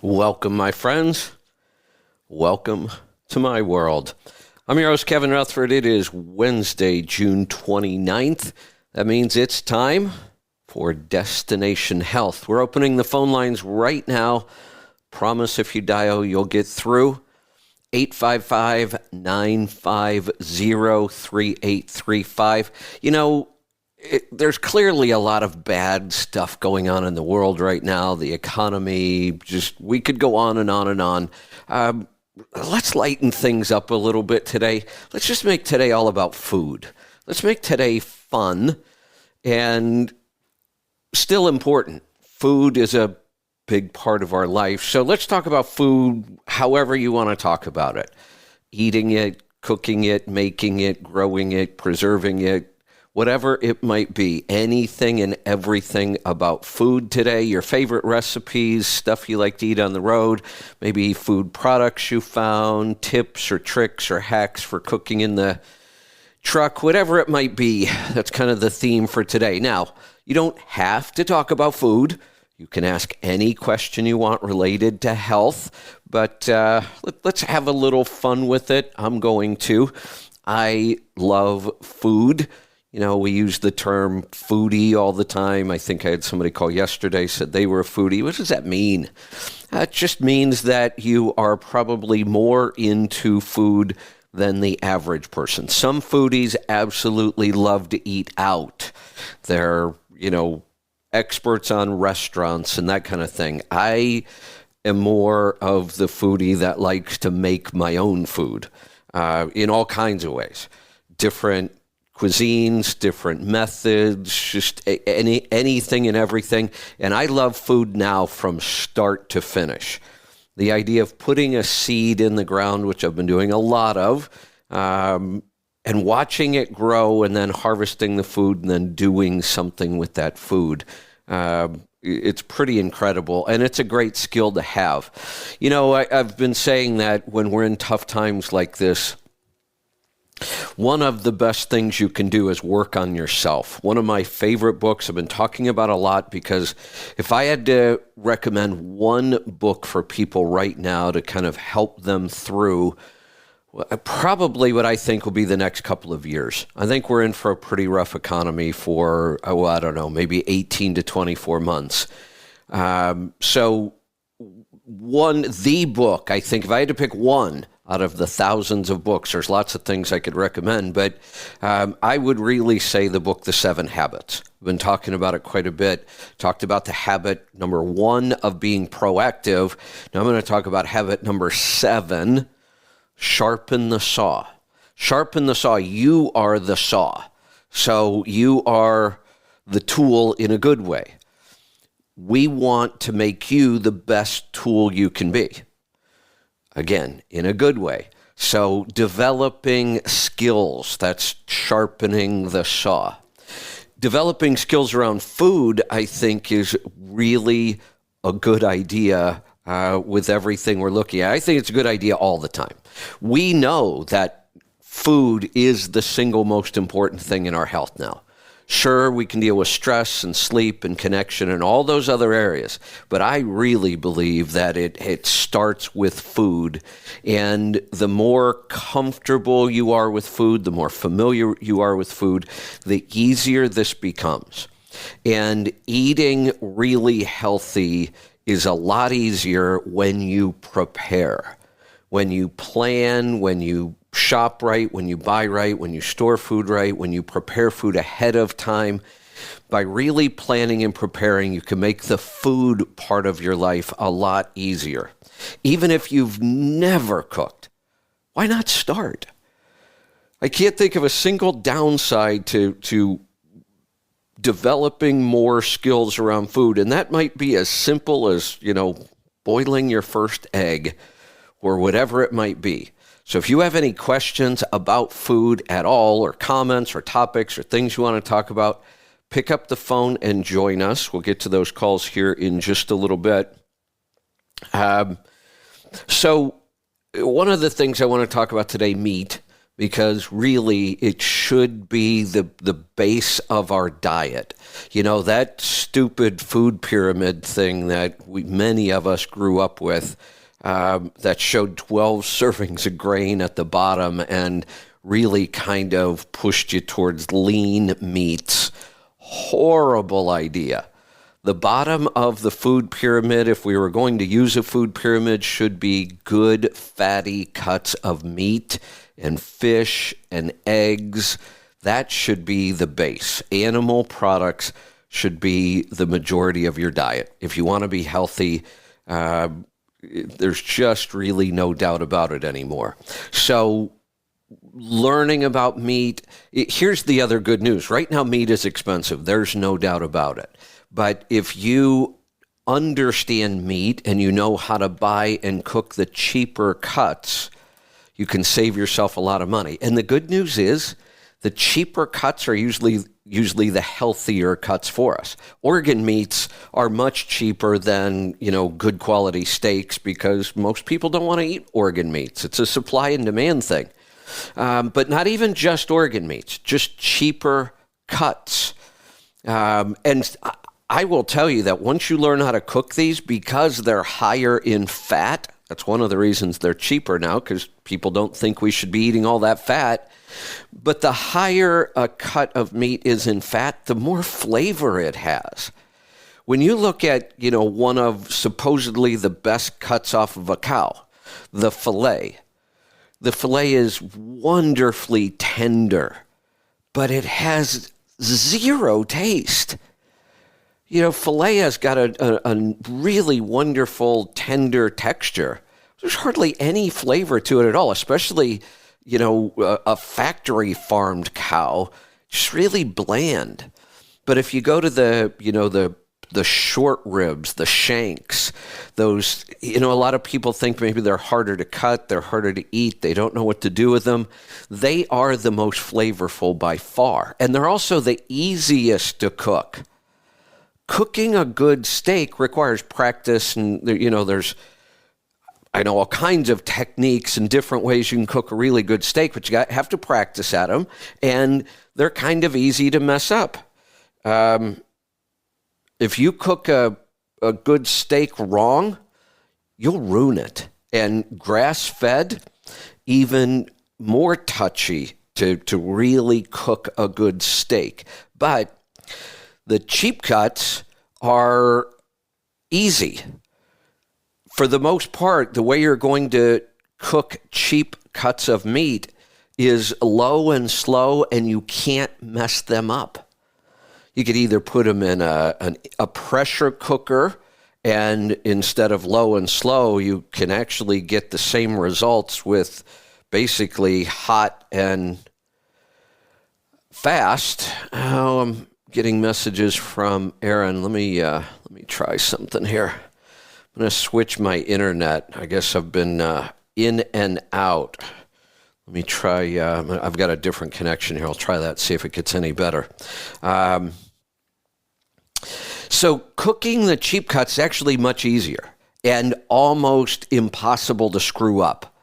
Welcome, my friends. Welcome to my world. I'm your host, Kevin Rutherford. It is Wednesday, June 29th. That means it's time for Destination Health. We're opening the phone lines right now. Promise if you dial, you'll get through. 855-950-3835. You know, there's clearly a lot of bad stuff going on in the world right now. The economy, we could go on and on and on. Let's lighten things up a little bit today. Let's just make today all about food. Let's make today fun and still important. Food is a big part of our life. So let's talk about food however you want to talk about it. Eating it, cooking it, making it, growing it, preserving it, whatever it might be. Anything and everything about food today. Your favorite recipes, stuff you like to eat on the road, maybe food products you found, tips or tricks or hacks for cooking in the truck, whatever it might be. That's kind of the theme for today. Now, you don't have to talk about food. You can ask any question you want related to health, but let's have a little fun with it. I'm going to. I love food. You know, we use the term foodie all the time. I think I had somebody call yesterday, said they were a foodie. What does that mean? It just means that you are probably more into food than the average person. Some foodies absolutely love to eat out. They're, experts on restaurants and that kind of thing. I am more of the foodie that likes to make my own food in all kinds of ways. Different cuisines, different methods, just anything and everything. And I love food now from start to finish. The idea of putting a seed in the ground, which I've been doing a lot of, and watching it grow and then harvesting the food and then doing something with that food. It's pretty incredible, and it's a great skill to have. I've been saying that when we're in tough times like this, one of the best things you can do is work on yourself. One of my favorite books I've been talking about a lot, because if I had to recommend one book for people right now to kind of help them through probably what I think will be the next couple of years. I think we're in for a pretty rough economy for, maybe 18 to 24 months. The book, I think if I had to pick one out of the thousands of books, there's lots of things I could recommend, but I would really say the book, The 7 Habits. I've been talking about it quite a bit. Talked about the habit number 1 of being proactive. Now I'm going to talk about habit number 7, sharpen the saw. Sharpen the saw. You are the saw. So you are the tool in a good way. We want to make you the best tool you can be. Again, in a good way. So developing skills, that's sharpening the saw. Developing skills around food, I think, is really a good idea with everything we're looking at. I think it's a good idea all the time. We know that food is the single most important thing in our health now. Sure, we can deal with stress and sleep and connection and all those other areas, but I really believe that it starts with food. And the more comfortable you are with food, the more familiar you are with food, the easier this becomes. And eating really healthy is a lot easier when you prepare, when you plan, when you shop right, when you buy right, when you store food right, when you prepare food ahead of time. By really planning and preparing, you can make the food part of your life a lot easier. Even if you've never cooked, why not start? I can't think of a single downside to developing more skills around food, and that might be as simple as, boiling your first egg or whatever it might be. So if you have any questions about food at all, or comments or topics or things you want to talk about, pick up the phone and join us. We'll get to those calls here in just a little bit. So one of the things I want to talk about today, meat. because really it should be the base of our diet. You know, that stupid food pyramid thing that many of us grew up with, that showed 12 servings of grain at the bottom and really kind of pushed you towards lean meats. Horrible idea. The bottom of the food pyramid, if we were going to use a food pyramid, should be good fatty cuts of meat and fish and eggs. That should be the base. Animal products should be the majority of your diet. If you want to be healthy, there's just really no doubt about it anymore. So learning about meat, here's the other good news. Right now, meat is expensive. There's no doubt about it. But if you understand meat and you know how to buy and cook the cheaper cuts, you can save yourself a lot of money. And the good news is the cheaper cuts are usually the healthier cuts for us. Organ meats are much cheaper than, good quality steaks because most people don't want to eat organ meats. It's a supply and demand thing. But not even just organ meats, just cheaper cuts. And I will tell you that once you learn how to cook these, because they're higher in fat, that's one of the reasons they're cheaper now, because people don't think we should be eating all that fat. But the higher a cut of meat is in fat, the more flavor it has. When you look at, one of supposedly the best cuts off of a cow, the filet is wonderfully tender, but it has zero taste. Filet has got a really wonderful, tender texture. There's hardly any flavor to it at all, especially, a factory-farmed cow. Just really bland. But if you go to the short ribs, the shanks, those, a lot of people think maybe they're harder to cut, they're harder to eat, they don't know what to do with them. They are the most flavorful by far. And they're also the easiest to cook. Cooking a good steak requires practice, and there's all kinds of techniques and different ways you can cook a really good steak, but you have to practice at them, and they're kind of easy to mess up. If you cook a good steak wrong, you'll ruin it. And grass-fed, even more touchy to really cook a good steak. But the cheap cuts are easy. For the most part, the way you're going to cook cheap cuts of meat is low and slow, and you can't mess them up. You could either put them in a pressure cooker, and instead of low and slow, you can actually get the same results with basically hot and fast. I'm getting messages from Aaron. Let me try something here. I'm going to switch my internet. I guess I've been in and out. Let me try. I've got a different connection here. I'll try that, see if it gets any better. So cooking the cheap cuts is actually much easier and almost impossible to screw up.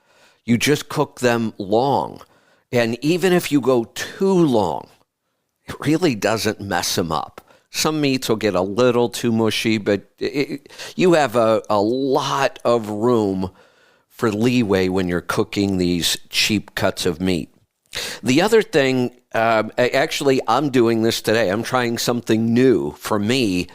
You just cook them long. And even if you go too long, it really doesn't mess them up. Some meats will get a little too mushy, but you have a lot of room for leeway when you're cooking these cheap cuts of meat. The other thing, actually, I'm doing this today. I'm trying something new for me.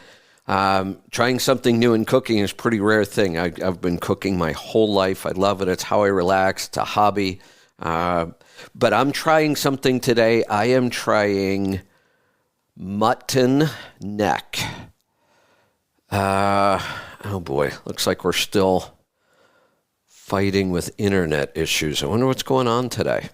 Trying something new in cooking is a pretty rare thing. I've been cooking my whole life. I love it. It's how I relax. It's a hobby. But I'm trying something today. I am trying mutton neck. Oh boy, looks like we're still fighting with internet issues. I wonder what's going on today.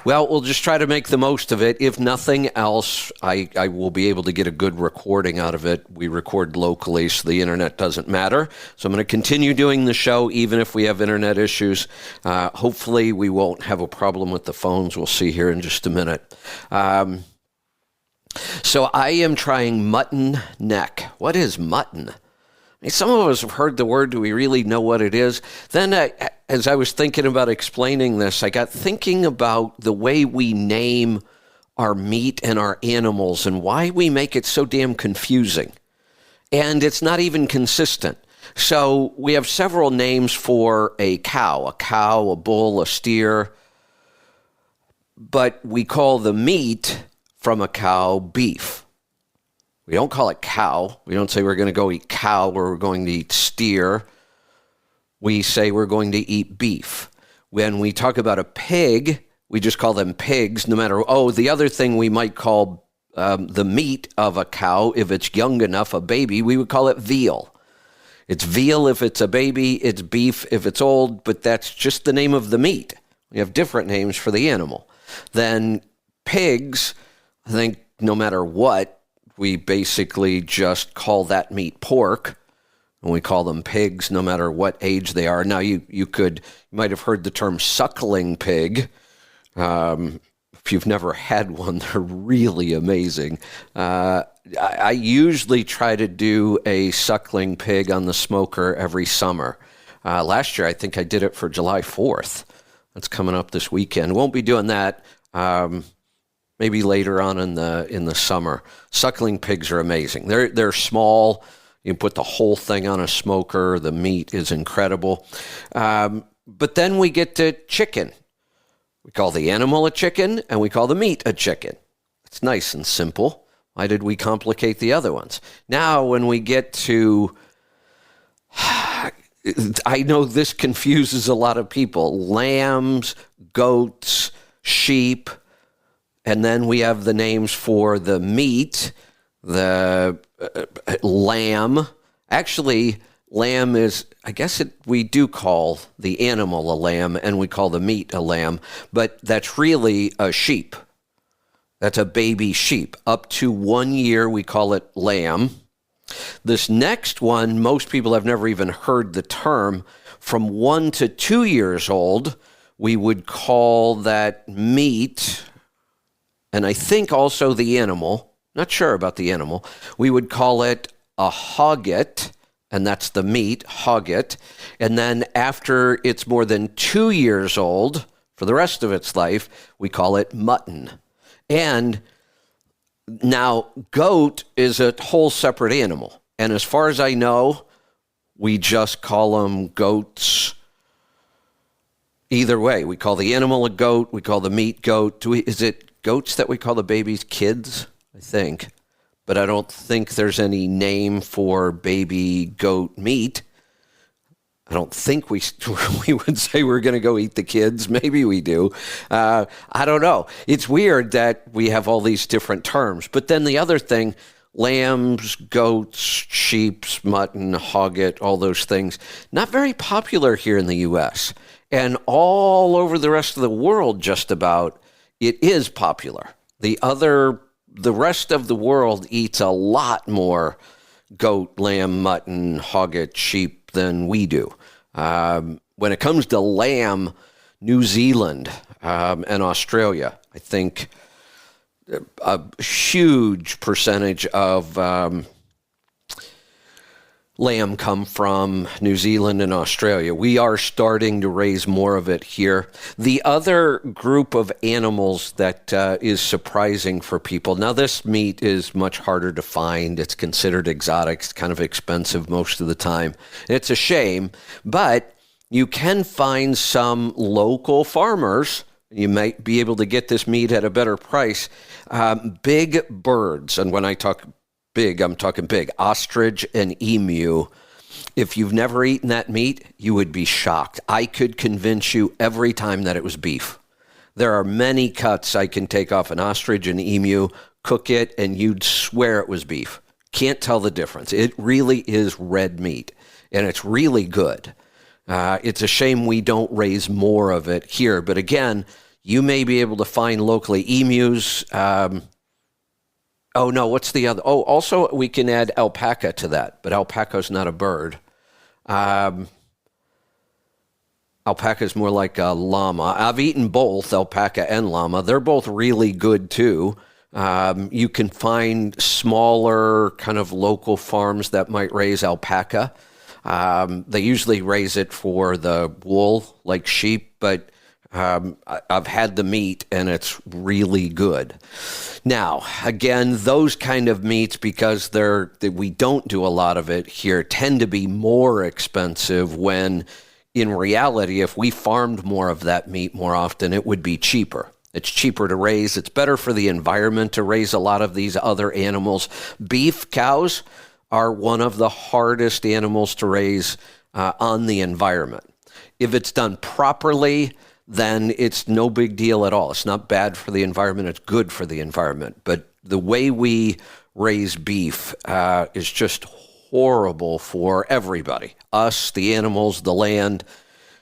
Well, we'll just try to make the most of it. If nothing else, I will be able to get a good recording out of it. We record locally, so the internet doesn't matter. So I'm going to continue doing the show, even if we have internet issues. Hopefully, we won't have a problem with the phones. We'll see here in just a minute. So I am trying mutton neck. What is mutton? Some of us have heard the word. Do we really know what it is? Then, as I was thinking about explaining this, I got thinking about the way we name our meat and our animals and why we make it so damn confusing. And it's not even consistent. So we have several names for a cow, a bull, a steer. But we call the meat from a cow beef. We don't call it cow. We don't say we're going to go eat cow or we're going to eat steer. We say we're going to eat beef. When we talk about a pig, we just call them pigs, no matter, the other thing we might call the meat of a cow, if it's young enough, a baby, we would call it veal. It's veal if it's a baby, it's beef if it's old, but that's just the name of the meat. We have different names for the animal. Then pigs, I think no matter what, we basically just call that meat pork, and we call them pigs no matter what age they are. Now, you might have heard the term suckling pig. If you've never had one, they're really amazing. I usually try to do a suckling pig on the smoker every summer. Last year, I think I did it for July 4th. That's coming up this weekend. Won't be doing that. Maybe later on in the summer. Suckling pigs are amazing. They're small. You can put the whole thing on a smoker. The meat is incredible. But then we get to chicken. We call the animal a chicken, and we call the meat a chicken. It's nice and simple. Why did we complicate the other ones? Now, when we get to, I know this confuses a lot of people, lambs, goats, sheep, and then we have the names for the meat, the lamb. Actually, lamb is, we do call the animal a lamb, and we call the meat a lamb, but that's really a sheep. That's a baby sheep. Up to 1 year, we call it lamb. This next one, most people have never even heard the term. From 1 to 2 years old, we would call that meat, and I think also the animal, not sure about the animal, we would call it a hogget, and that's the meat, hogget. And then after it's more than 2 years old, for the rest of its life, we call it mutton. And now goat is a whole separate animal. And as far as I know, we just call them goats. Either way, we call the animal a goat, we call the meat goat. Is it goats that we call the babies kids? I think. But I don't think there's any name for baby goat meat. I don't think we would say we're going to go eat the kids. Maybe we do. I don't know. It's weird that we have all these different terms. But then the other thing, lambs, goats, sheep, mutton, hogget, all those things, not very popular here in the U.S. And all over the rest of the world, just about, it is popular. The rest of the world eats a lot more goat, lamb, mutton, hogget, sheep than we do. When it comes to lamb, New Zealand and Australia, I think a huge percentage of lamb come from New Zealand and Australia. We are starting to raise more of it here. The other group of animals that is surprising for people, now this meat is much harder to find. It's considered exotic. It's kind of expensive most of the time. It's a shame, but you can find some local farmers. You might be able to get this meat at a better price. Big birds, and when I talk big, I'm talking big. Ostrich and emu. If you've never eaten that meat, you would be shocked. I could convince you every time that it was beef. There are many cuts I can take off an ostrich and emu, cook it, and you'd swear it was beef. Can't tell the difference. It really is red meat, and it's really good. It's a shame we don't raise more of it here. But again, you may be able to find locally emus. What's the other? Oh, also we can add alpaca to that, but alpaca's not a bird. Alpaca is more like a llama. I've eaten both alpaca and llama. They're both really good too. You can find smaller kind of local farms that might raise alpaca. They usually raise it for the wool, like sheep, but I've had the meat and it's really good. Now, again, those kind of meats, because we don't do a lot of it here, tend to be more expensive when in reality, if we farmed more of that meat more often, it would be cheaper. It's cheaper to raise. It's better for the environment to raise a lot of these other animals. Beef cows are one of the hardest animals to raise on the environment. If it's done properly, then it's no big deal at all. It's not bad for the environment. It's good for the environment. But the way we raise beef is just horrible for everybody. Us, the animals, the land.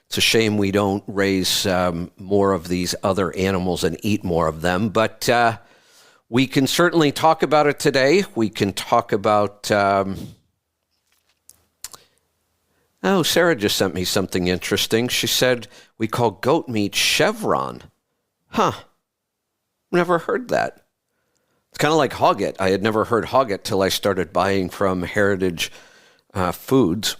It's a shame we don't raise more of these other animals and eat more of them. But we can certainly talk about it today. We can talk about... Sarah just sent me something interesting. She said we call goat meat chevron. Never heard that. It's kind of like hogget. I had never heard hogget till I started buying from Heritage Foods.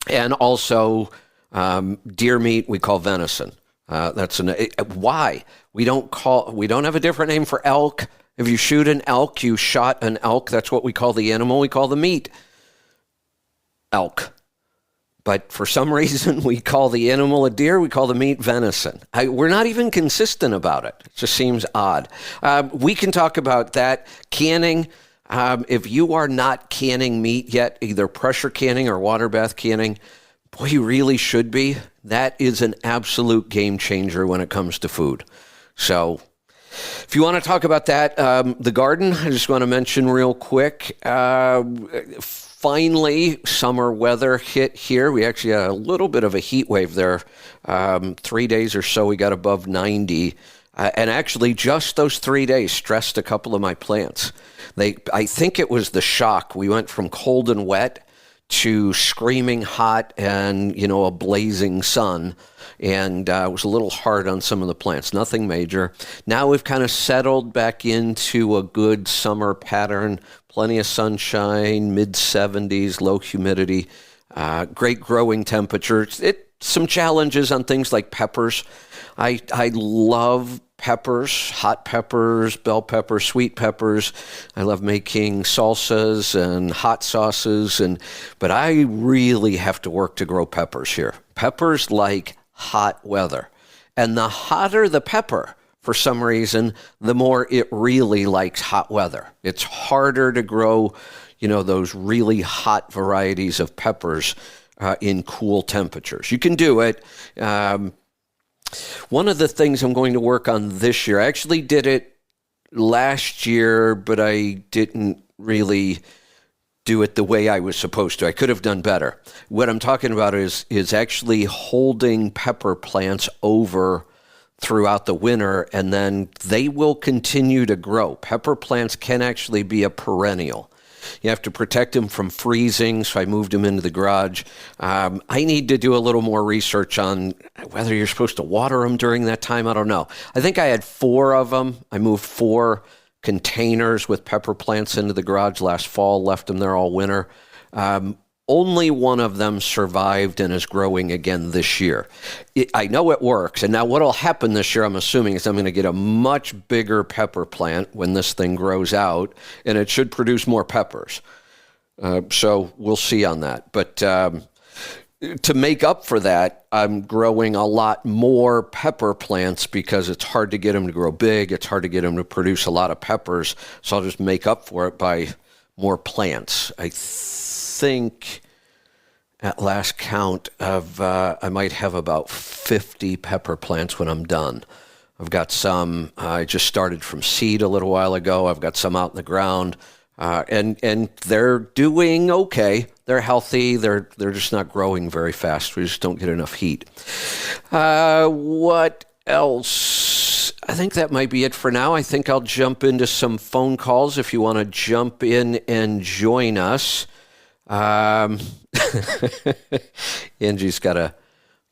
And also deer meat we call venison. Why? We don't have a different name for elk. If you shoot an elk, you shot an elk. That's what we call the animal. We call the meat elk. But for some reason, we call the animal a deer. We call the meat venison. We're not even consistent about it. It just seems odd. We can talk about that. Canning. If you are not canning meat yet, either pressure canning or water bath canning, boy, you really should be. That is an absolute game changer when it comes to food. So if you want to talk about that, the garden, I just want to mention real quick. Finally, summer weather hit here. We actually had a little bit of a heat wave there. 3 days or so, we got above 90. And actually, just those 3 days stressed a couple of my plants. I think it was the shock. We went from cold and wet to screaming hot and, a blazing sun. And it was a little hard on some of the plants. Nothing major. Now we've kind of settled back into a good summer pattern. Plenty of sunshine, mid-70s, low humidity, great growing temperatures. Some challenges on things like peppers. I love peppers, hot peppers, bell peppers, sweet peppers. I love making salsas and hot sauces, but I really have to work to grow peppers here. Peppers like hot weather. And the hotter the pepper, for some reason, the more it really likes hot weather. It's harder to grow, those really hot varieties of peppers in cool temperatures. You can do it. One of the things I'm going to work on this year, I actually did it last year, but I didn't really do it the way I was supposed to. I could have done better. What I'm talking about is actually holding pepper plants over throughout the winter, and then they will continue to grow. Pepper plants can actually be a perennial. You have to protect them from freezing, so I moved them into the garage. I need to do a little more research on whether you're supposed to water them during that time. I don't know. I think I had 4 of them. I moved 4 containers with pepper plants into the garage last fall, left them there all winter. Only one of them survived and is growing again this year. I know it works. And now what will happen this year, I'm assuming, is I'm going to get a much bigger pepper plant when this thing grows out, and it should produce more peppers. So we'll see on that. But to make up for that, I'm growing a lot more pepper plants because it's hard to get them to grow big. It's hard to get them to produce a lot of peppers. So I'll just make up for it by more plants. I think at last count I might have about 50 pepper plants when I'm done. I've got some, I just started from seed a little while ago. I've got some out in the ground, and they're doing okay. They're healthy. They're just not growing very fast. We just don't get enough heat. What else? I think that might be it for now. I think I'll jump into some phone calls if you want to jump in and join us. Angie's got a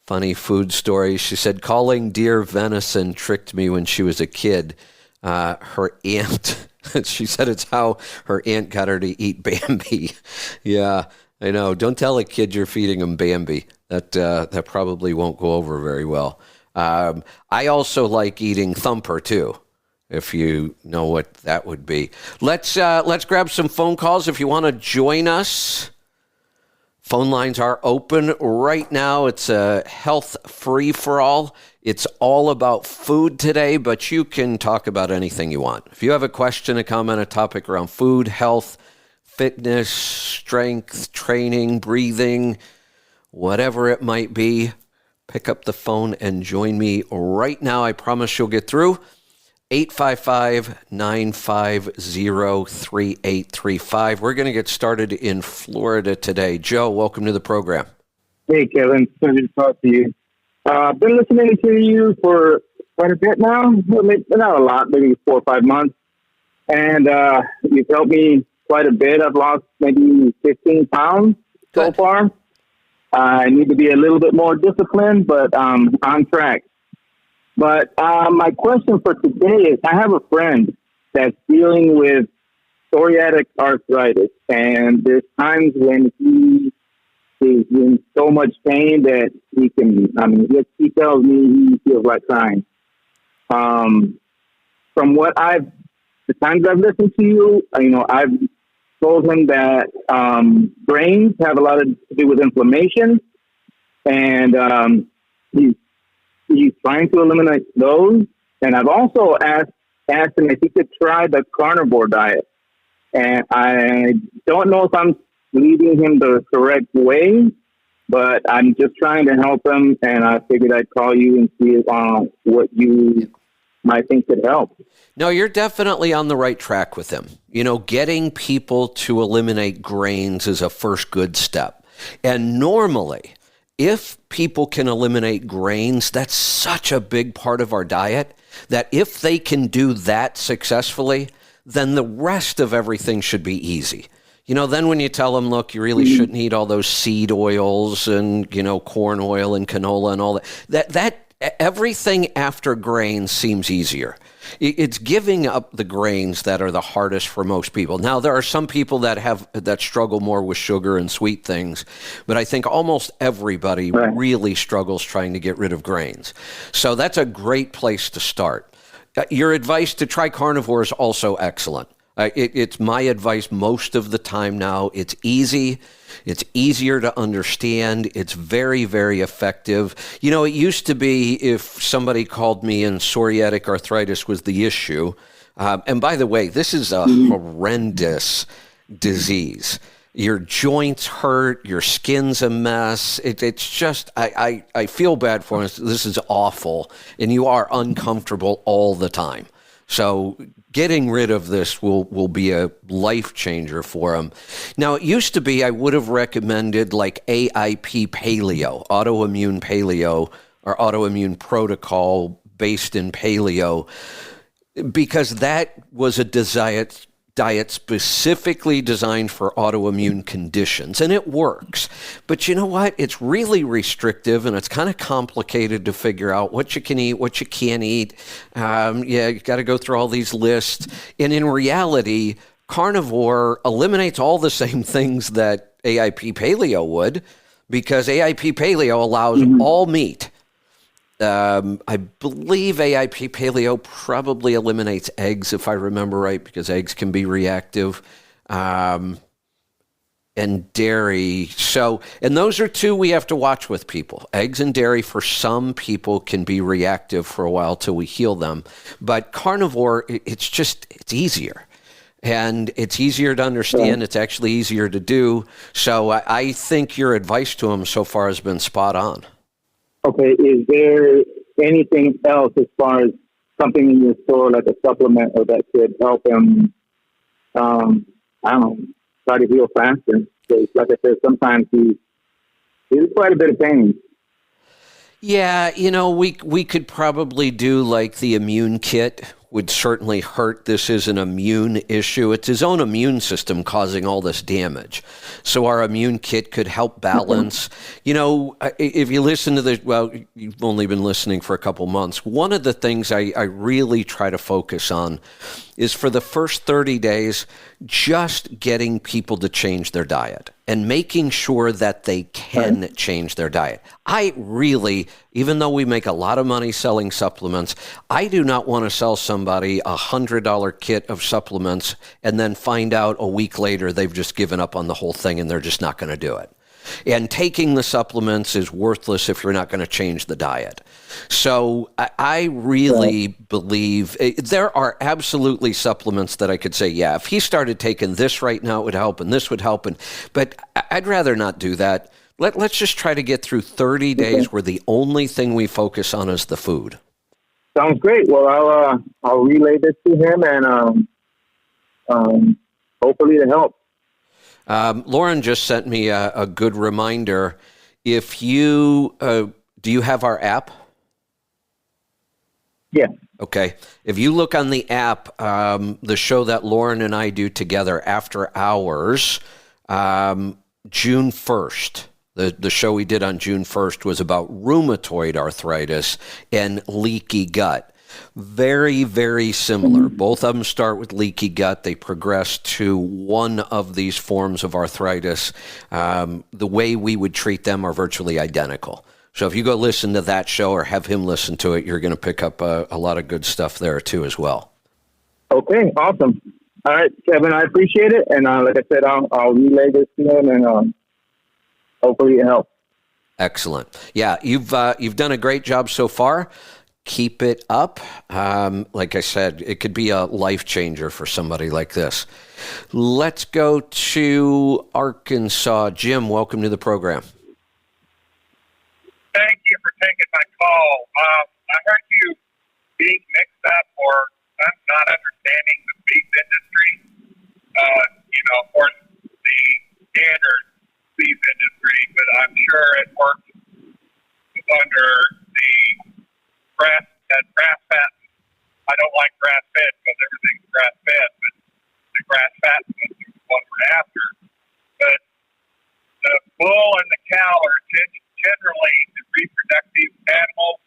funny food story. She said, calling deer venison tricked me when she was a kid. her aunt, she said it's how her aunt got her to eat Bambi. Yeah, I know. Don't tell a kid you're feeding them Bambi. That probably won't go over very well. I also like eating Thumper too, if you know what that would be. Let's grab some phone calls if you want to join us. Phone lines are open right now. It's a health free-for-all. It's all about food today, but you can talk about anything you want. If you have a question, a comment, a topic around food, health, fitness, strength, training, breathing, whatever it might be, pick up the phone and join me right now. I promise you'll get through. 855-950-3835. We're going to get started in Florida today. Joe, welcome to the program. Hey, Kevin. Good to talk to you. I've been listening to you for quite a bit now. Not a lot, maybe 4 or 5 months. And you've helped me quite a bit. I've lost maybe 15 pounds so far. I need to be a little bit more disciplined, but on track. But my question for today is, I have a friend that's dealing with psoriatic arthritis, and there's times when he is in so much pain that he tells me he feels like crying. The times I've listened to you, I've told him that grains have a lot to do with inflammation, and he's trying to eliminate those. And I've also asked him if he could try the carnivore diet. And I don't know if I'm leading him the correct way, but I'm just trying to help him. And I figured I'd call you and see what you might think could help. No, you're definitely on the right track with him. Getting people to eliminate grains is a first good step. And normally, if people can eliminate grains, that's such a big part of our diet that if they can do that successfully, then the rest of everything should be easy. Then when you tell them, look, you really shouldn't eat all those seed oils and, corn oil and canola and all that everything after grains seems easier. It's giving up the grains that are the hardest for most people. Now, there are some people that struggle more with sugar and sweet things, but I think almost everybody really struggles trying to get rid of grains. So that's a great place to start. Your advice to try carnivore is also excellent. It's my advice most of the time now. It's easy. It's easier to understand. It's very, very effective. It used to be if somebody called me and psoriatic arthritis was the issue. And by the way, this is a horrendous disease. Your joints hurt. Your skin's a mess. It's just, I feel bad for us. This is awful. And you are uncomfortable all the time. So getting rid of this will be a life changer for them. Now, it used to be I would have recommended like AIP paleo, autoimmune paleo, or autoimmune protocol based in paleo, because that was a diet specifically designed for autoimmune conditions, and it works. But you know what? It's really restrictive, and it's kind of complicated to figure out what you can eat, what you can't eat. You got to go through all these lists. And in reality, carnivore eliminates all the same things that AIP paleo would, because AIP paleo allows all meat. I believe AIP paleo probably eliminates eggs, if I remember right, because eggs can be reactive, and dairy. And those are two we have to watch with people. Eggs and dairy for some people can be reactive for a while till we heal them. But carnivore, it's easier. And it's easier to understand. It's actually easier to do. So I think your advice to him so far has been spot on. Okay, is there anything else as far as something in your store, like a supplement, or that could help him, try to heal faster? Because, like I said, sometimes he's quite a bit of pain. Yeah, we could probably do like the immune kit, would certainly hurt. This is an immune issue. It's his own immune system causing all this damage. So our immune kit could help balance. If you listen to this, well, you've only been listening for a couple months. One of the things I really try to focus on is for the first 30 days, just getting people to change their diet and making sure that they can change their diet. I really, even though we make a lot of money selling supplements, I do not want to sell somebody a $100 kit of supplements and then find out a week later they've just given up on the whole thing and they're just not going to do it. And taking the supplements is worthless if you're not going to change the diet. So I really believe there are absolutely supplements that I could say, yeah, if he started taking this right now, it would help, and this would help. But I'd rather not do that. Let's just try to get through 30 days where the only thing we focus on is the food. Sounds great. Well, I'll relay this to him, and hopefully it helps. Lauren just sent me a good reminder. If you do you have our app? Yeah. Okay. If you look on the app, the show that Lauren and I do together, After Hours, June 1st, the show we did on June 1st was about rheumatoid arthritis and leaky gut. Very, very similar. Both of them start with leaky gut. They progress to one of these forms of arthritis. The way we would treat them are virtually identical. So if you go listen to that show or have him listen to it, you're going to pick up a lot of good stuff there too as well. Okay, awesome. All right, Kevin, I appreciate it. And like I said, I'll relay this to him, and hopefully it helps. Excellent. Yeah, you've done a great job so far. Keep it up. Like I said, it could be a life changer for somebody like this. Let's go to Arkansas. Jim, welcome to the program. Thank you for taking my call. I heard you being mixed up or not understanding the beef industry. Of course, the standard beef industry, but I'm sure it works under the grass fat. I don't like grass fed because everything's grass fed, but the grass fat was what we're after. But the bull and the cow are generally the reproductive animals.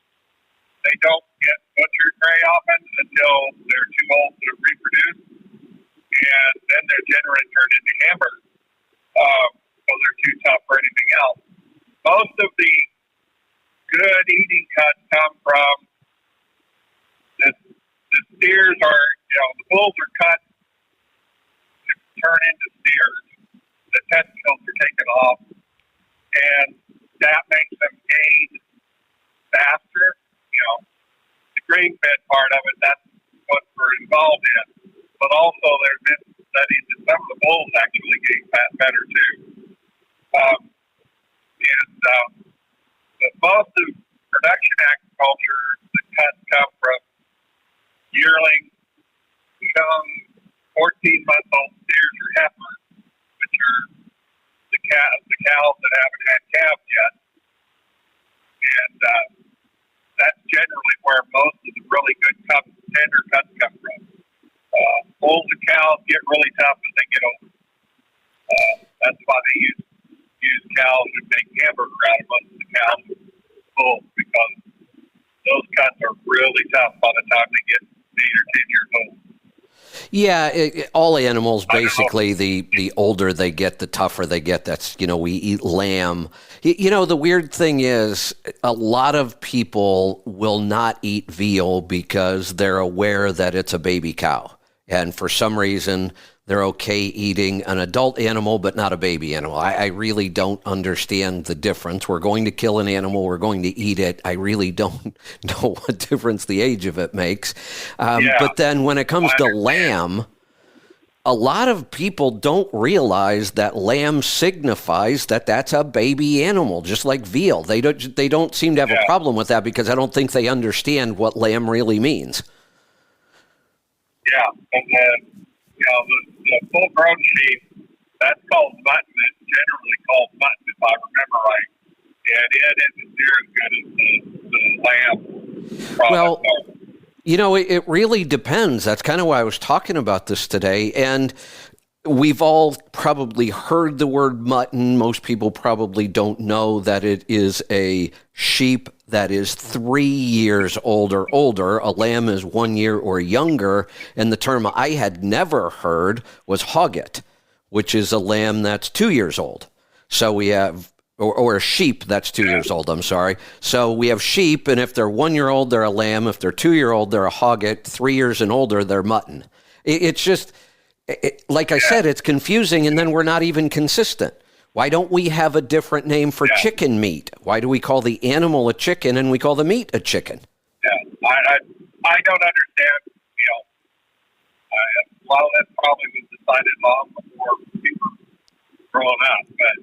They don't get butchered very often until they're too old to reproduce, and then they're generally turned into hamburgers. So they're too tough for anything else. Most of the good eating cuts come from the steers are, the bulls are cut to turn into steers. The testicles are taken off, and that makes them gain faster. The grain fed part of it, that's what we're involved in. But also there's been studies that some of the bulls actually gain fat better too. Most of production agriculture, the cuts come from yearling, young, 14-month-old steers or heifers, which are the cows that haven't had calves yet. And that's generally where most of the really good tender cuts come from. Bulls and cows get really tough as they get older. That's why they use cows to make hamburger out of most of the cows and bulls, because those cuts are really tough by the time they get 8 or 10 years old. Yeah, all animals, basically, the older they get, the tougher they get. That's, we eat lamb. The weird thing is a lot of people will not eat veal because they're aware that it's a baby cow. And for some reason, they're okay eating an adult animal, but not a baby animal. I really don't understand the difference. We're going to kill an animal. We're going to eat it. I really don't know what difference the age of it makes. But then when it comes to lamb, a lot of people don't realize that lamb signifies that that's a baby animal, just like veal. They don't seem to have a problem with that because I don't think they understand what lamb really means. Yeah, and then, the full-grown sheep, that's called mutton. It's generally called mutton, if I remember right. And it isn't near as good as the lamb product. Well, It really depends. That's kind of why I was talking about this today. And we've all probably heard the word mutton. Most people probably don't know that it is a sheep that is 3 years old or older. A lamb is 1 year or younger. And the term I had never heard was hogget, which is a lamb that's 2 years old. So we have, or a sheep that's 2 years old, I'm sorry. So we have sheep, and if they're 1 year old, they're a lamb. If they're 2 year old, they're a hogget. 3 years and older, they're mutton. It's just, like I said, it's confusing, and then we're not even consistent. Why don't we have a different name for chicken meat? Why do we call the animal a chicken and we call the meat a chicken? Yeah, I don't understand. A lot of that probably was decided long before we were growing up, but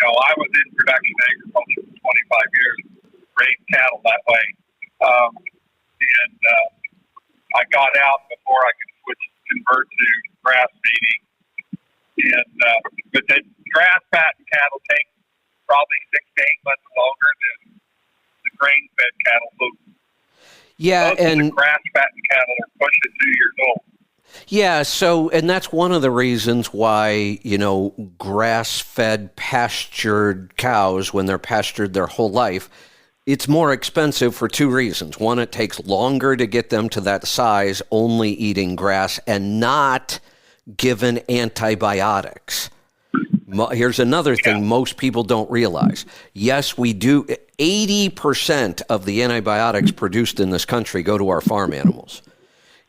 I was in production agriculture for 25 years, raised cattle that way, and I got out before I could convert to grass feeding, but the grass fattened cattle take probably 6 to 8 months longer than the grain fed cattle. So yeah, most of the grass fattened cattle are pushing 2 years old. Yeah, and that's one of the reasons why, grass-fed pastured cows, when they're pastured their whole life, it's more expensive for 2 reasons. One, it takes longer to get them to that size, only eating grass and not given antibiotics. Here's another thing most people don't realize. Yes, we do. 80% of the antibiotics produced in this country go to our farm animals.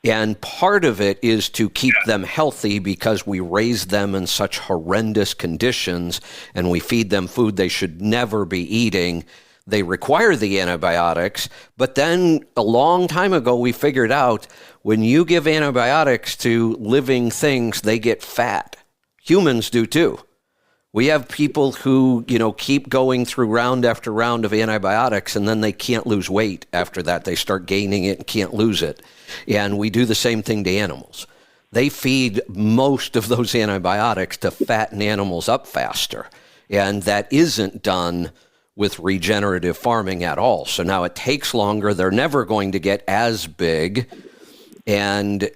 And part of it is to keep them healthy because we raise them in such horrendous conditions and we feed them food they should never be eating. They require the antibiotics. But then a long time ago, we figured out when you give antibiotics to living things, they get fat. Humans do too. We have people who, keep going through round after round of antibiotics, and then they can't lose weight after that. They start gaining it and can't lose it. And we do the same thing to animals. They feed most of those antibiotics to fatten animals up faster. And that isn't done with regenerative farming at all. So now it takes longer. They're never going to get as big. And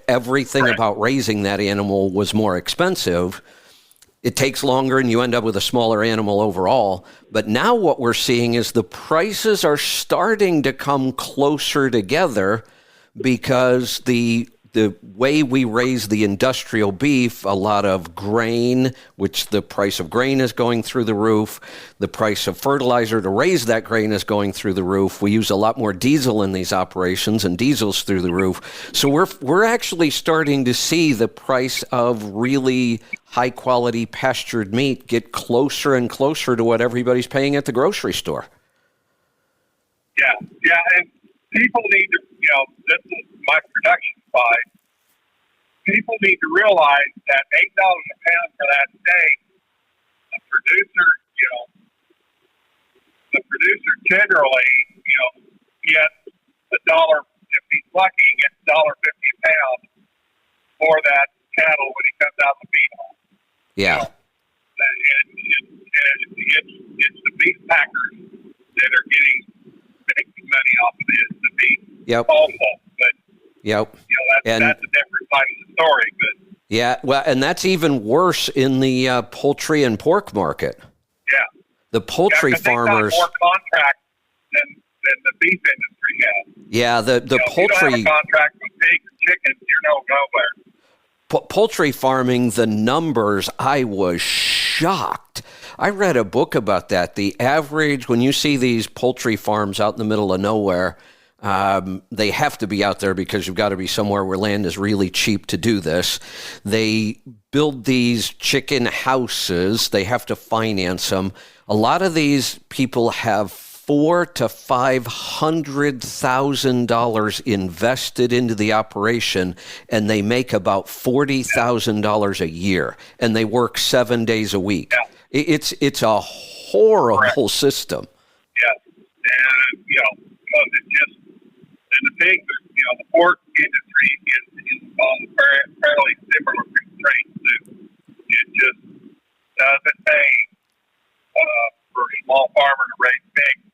everything about raising that animal was more expensive. It takes longer and you end up with a smaller animal overall. But now what we're seeing is the prices are starting to come closer together because the way we raise the industrial beef, a lot of grain, which the price of grain is going through the roof. The price of fertilizer to raise that grain is going through the roof. We use a lot more diesel in these operations, and diesel's through the roof. So we're actually starting to see the price of really high quality pastured meat get closer and closer to what everybody's paying at the grocery store. Yeah, and people need to, this is my production side. People need to realize that $8 a pound for that steak, the producer generally, gets $1. If he's lucky, he gets $1.50 a pound for that cattle when he comes out the feed hall. Yeah. It's the beef packers that are making money off of the beef. Yep. Also, but that's a different side of the story. But yeah, well, and that's even worse in the poultry and pork market. Yeah. The poultry farmers. They got more contracts than the beef industry has. Yeah, the poultry. If you don't have a contract with pigs and chickens, you're nowhere. Poultry farming, the numbers, I was shocked. I read a book about that. The average, when you see these poultry farms out in the middle of nowhere, they have to be out there because you've got to be somewhere where land is really cheap to do this. They build these chicken houses. They have to finance them. A lot of these people have $400,000 to $500,000 invested into the operation, and they make about $40,000 a year, and they work 7 days a week. Yeah. It's a horrible system. Yeah, and it just and the pigs, the pork industry is on fairly similar constraints. It just doesn't pay for a small farmer to raise pigs.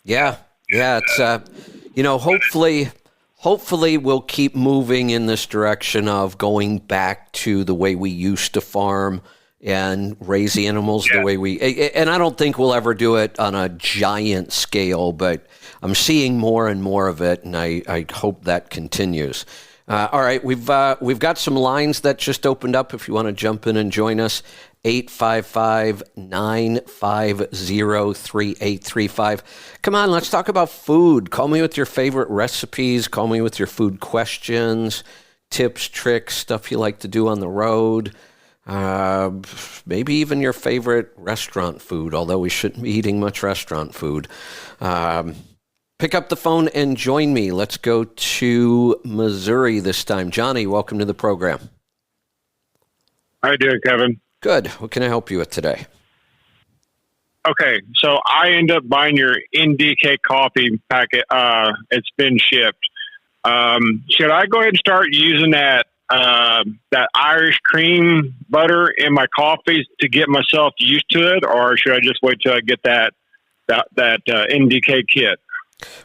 Yeah. It's hopefully we'll keep moving in this direction of going back to the way we used to farm and raise animals the way and I don't think we'll ever do it on a giant scale, but I'm seeing more and more of it, and I hope that continues. All right, we've got some lines that just opened up if you want to jump in and join us. 855-950-3835. Come on, let's talk about food. Call me with your favorite recipes. Call me with your food questions, tips, tricks, stuff you like to do on the road. Maybe even your favorite restaurant food, although we shouldn't be eating much restaurant food. Pick up the phone and join me. Let's go to Missouri this time. Johnny, welcome to the program. How you doing, Kevin? Good. What can I help you with today? Okay, so I end up buying your NDK coffee packet. It's been shipped. Should I go ahead and start using that Irish cream butter in my coffees to get myself used to it, or should I just wait till I get that NDK kit?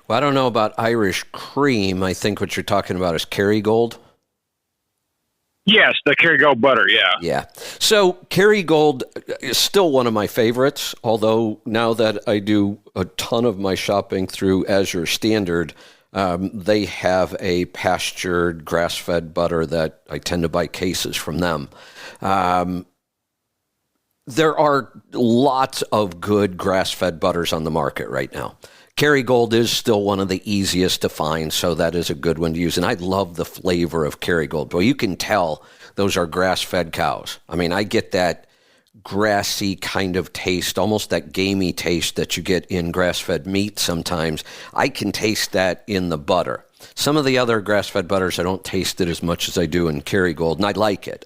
Well, I don't know about Irish cream. I think what you're talking about is Kerrygold. Yes, the Kerrygold butter, yeah. Yeah. So Kerrygold is still one of my favorites, although now that I do a ton of my shopping through Azure Standard, they have a pastured grass-fed butter that I tend to buy cases from them. There are lots of good grass-fed butters on the market right now. Kerrygold is still one of the easiest to find, so that is a good one to use. And I love the flavor of Kerrygold. But you can tell those are grass-fed cows. I mean, I get that grassy kind of taste, almost that gamey taste that you get in grass-fed meat sometimes. I can taste that in the butter. Some of the other grass-fed butters, I don't taste it as much as I do in Kerrygold, and I like it.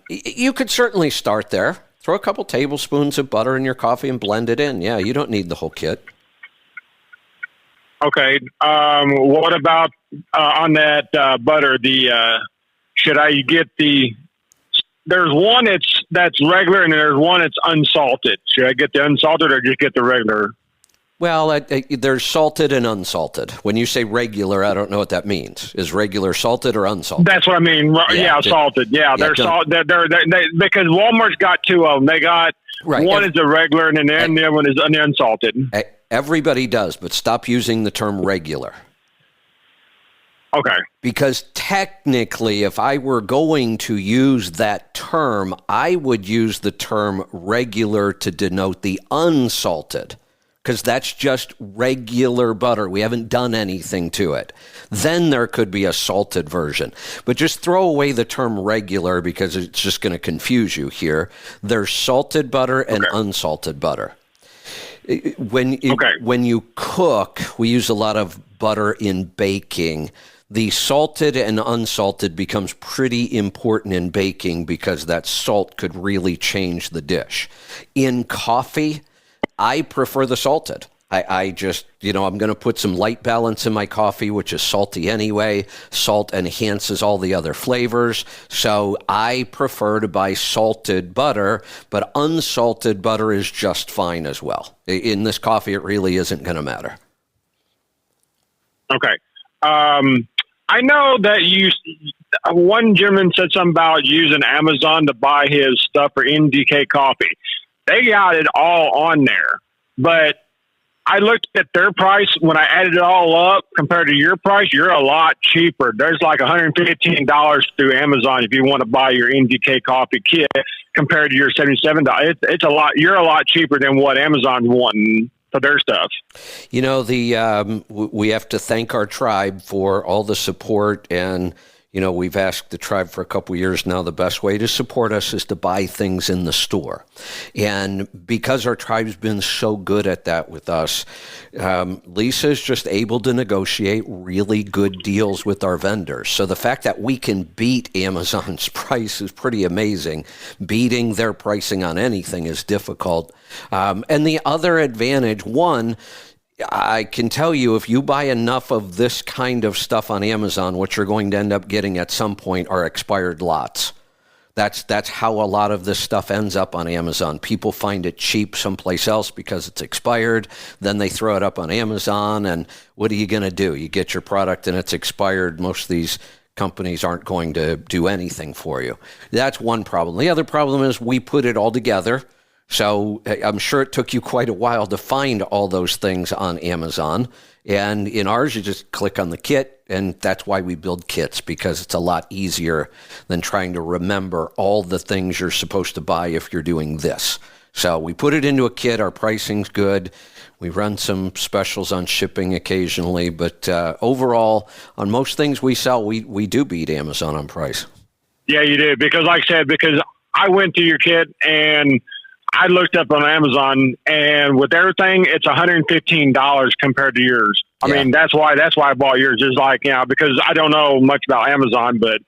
You could certainly start there. Throw a couple tablespoons of butter in your coffee and blend it in. Yeah, you don't need the whole kit. Okay. What about on that butter? Should I get there's one that's regular and there's one that's unsalted. Should I get the unsalted or just get the regular? Well, there's salted and unsalted. When you say regular, I don't know what that means. Is regular salted or unsalted? That's what I mean. Yeah, salted. Yeah, they're salted. Because Walmart's got two of them. They got one is a regular and then the other one is an unsalted. Everybody does, but stop using the term regular. Okay. Because technically, if I were going to use that term, I would use the term regular to denote the unsalted, because that's just regular butter. We haven't done anything to it. Then there could be a salted version. But just throw away the term regular because it's just going to confuse you here. There's salted butter and unsalted butter. When you cook, we use a lot of butter in baking. The salted and unsalted becomes pretty important in baking because that salt could really change the dish. In coffee, I prefer the salted. I just, I'm going to put some light balance in my coffee, which is salty anyway. Salt enhances all the other flavors. So I prefer to buy salted butter, but unsalted butter is just fine as well. In this coffee, it really isn't going to matter. Okay. I know that one gentleman said something about using Amazon to buy his stuff for NDK coffee. They got it all on there, but I looked at their price when I added it all up compared to your price. You're a lot cheaper. There's like $115 through Amazon if you want to buy your NDK coffee kit compared to your $77. It's a lot. You're a lot cheaper than what Amazon's wanting for their stuff. We have to thank our tribe for all the support, and we've asked the tribe for a couple of years now, the best way to support us is to buy things in the store. And because our tribe's been so good at that with us, Lisa's just able to negotiate really good deals with our vendors. So the fact that we can beat Amazon's price is pretty amazing. Beating their pricing on anything is difficult. And the other advantage, one, I can tell you, if you buy enough of this kind of stuff on Amazon, what you're going to end up getting at some point are expired lots. That's how a lot of this stuff ends up on Amazon. People find it cheap someplace else because it's expired. Then they throw it up on Amazon. And what are you going to do? You get your product and it's expired. Most of these companies aren't going to do anything for you. That's one problem. The other problem is we put it all together. So I'm sure it took you quite a while to find all those things on Amazon. And in ours, you just click on the kit, and that's why we build kits, because it's a lot easier than trying to remember all the things you're supposed to buy if you're doing this. So we put it into a kit. Our pricing's good. We run some specials on shipping occasionally, but overall, on most things we sell, we do beat Amazon on price. Yeah, you do. Because like I said, because I went to your kit and I looked up on Amazon, and with everything, it's $115 compared to yours. I mean, that's why I bought yours. Is like, because I don't know much about Amazon, but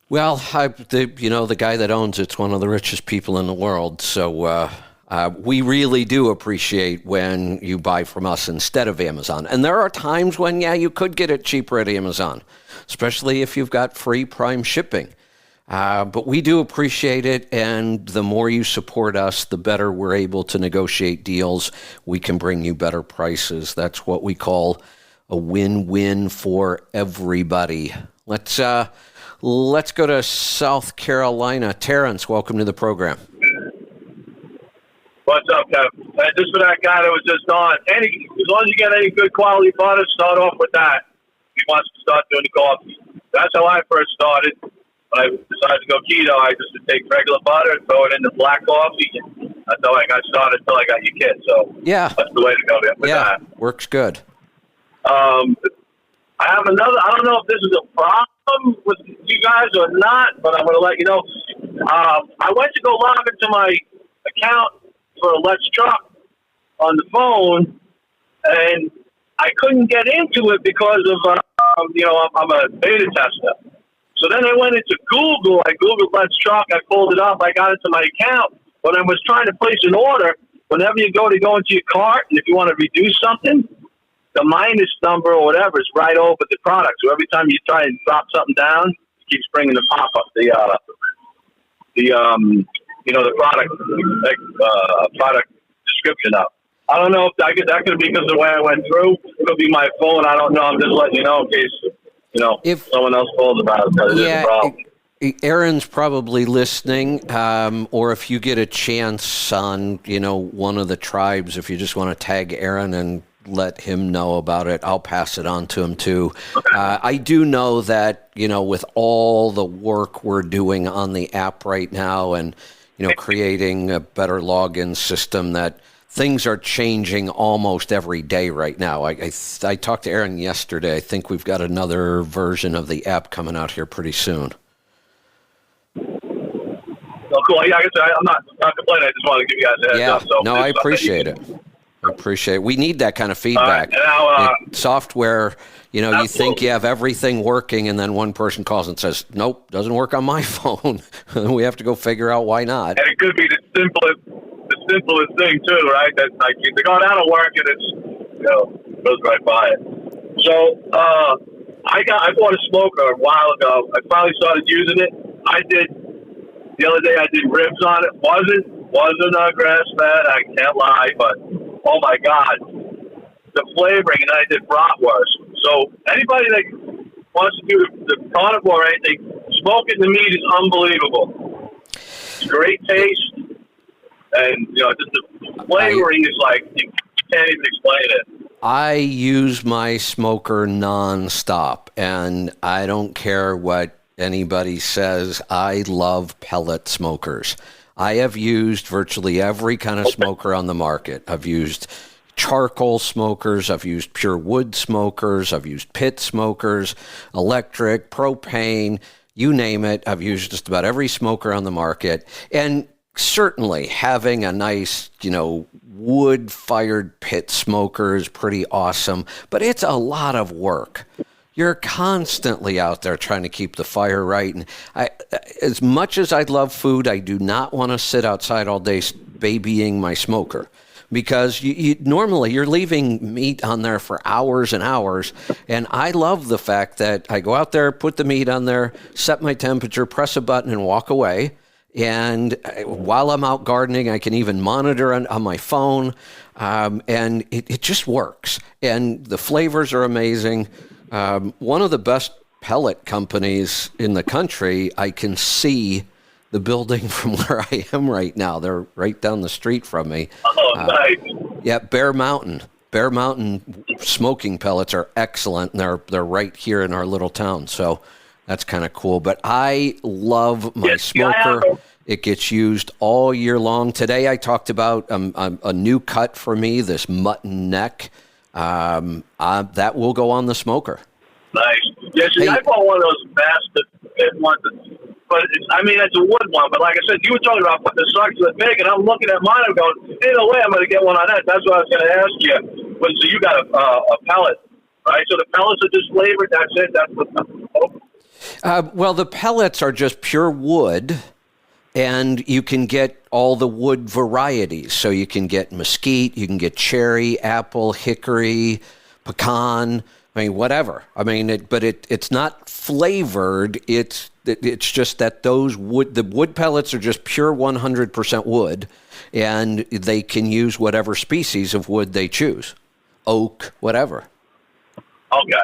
Well, the guy that owns it's one of the richest people in the world. So we really do appreciate when you buy from us instead of Amazon. And there are times when, you could get it cheaper at Amazon, especially if you've got free Prime shipping. But we do appreciate it, and the more you support us, the better we're able to negotiate deals. We can bring you better prices. That's what we call a win-win for everybody. Let's go to South Carolina. Terrence, welcome to the program. What's up, Kevin? Just for that guy that was just on. As long as you get any good quality butter, start off with that. He wants to start doing the coffee. That's how I first started. When I decided to go keto, I just would take regular butter and throw it in the black coffee. That's how I got started until I got your kid. So that's the way to go there with that. Works good. I have another. I don't know if this is a problem with you guys or not, but I'm going to let you know. I went to go log into my account for Let's Truck on the phone, and I couldn't get into it because of I'm a beta tester. So then I went into Google. I Googled Let's Truck. I pulled it up. I got into my account. When I was trying to place an order, whenever you go into your cart, and if you want to reduce something, the minus number or whatever is right over the product. So every time you try and drop something down, it keeps bringing the pop-up, the product description up. I don't know if that could be because of the way I went through. It could be my phone. I don't know. I'm just letting you know in case if someone else calls about it. But it is a problem. Aaron's probably listening, or if you get a chance on, one of the tribes, if you just want to tag Aaron and let him know about it, I'll pass it on to him too. I do know that, with all the work we're doing on the app right now and, creating a better login system, that things are changing almost every day right now. I talked to Aaron yesterday. I think we've got another version of the app coming out here pretty soon. Oh, cool. Yeah, I guess I'm not complaining. I just want to give you guys a heads up. So I appreciate it. We need that kind of feedback. Now, software, you think you have everything working, and then one person calls and says, nope, doesn't work on my phone. We have to go figure out why not. And it could be the simplest thing too, right? That's like you think, that'll work, and it's goes right by it. So I bought a smoker a while ago. I finally started using it. The other day I did ribs on it. Wasn't a grass fed, I can't lie, but oh my God, the flavoring, and I did bratwurst. So anybody that wants to do the carnivore or anything, smoking the meat is unbelievable. It's great taste, and just the flavoring is like you can't even explain it. I use my smoker nonstop, and I don't care what anybody says. I love pellet smokers. I have used virtually every kind of smoker on the market. I've used charcoal smokers. I've used pure wood smokers. I've used pit smokers, electric, propane, you name it. I've used just about every smoker on the market. And certainly having a nice, wood-fired pit smoker is pretty awesome, but it's a lot of work. You're constantly out there trying to keep the fire right. And as much as I love food, I do not want to sit outside all day babying my smoker. because normally you're leaving meat on there for hours and hours. And I love the fact that I go out there, put the meat on there, set my temperature, press a button, and walk away. And while I'm out gardening, I can even monitor on my phone, and it just works. And the flavors are amazing. One of the best pellet companies in the country, I can see the building from where I am right now. They're right down the street from me. Oh, nice. Yeah, Bear Mountain. Bear Mountain smoking pellets are excellent, and they're right here in our little town. So that's kind of cool. But I love my smoker. It gets used all year long. Today I talked about a new cut for me, this mutton neck. That will go on the smoker. Nice. Yeah, see, I bought one of those bastard ones. But it's a wood one. But like I said, you were talking about putting the suckers in the pig, and I'm looking at mine and going, ain't no way I'm going to get one on that. That's what I was going to ask you. But so you got a pellet, right? So the pellets are just flavored. That's it. That's what. Well, the pellets are just pure wood, and you can get all the wood varieties. So you can get mesquite, you can get cherry, apple, hickory, pecan. I mean, whatever. I mean, it's not flavored. It's just that the wood pellets are just pure 100% wood, and they can use whatever species of wood they choose, oak, whatever. Okay.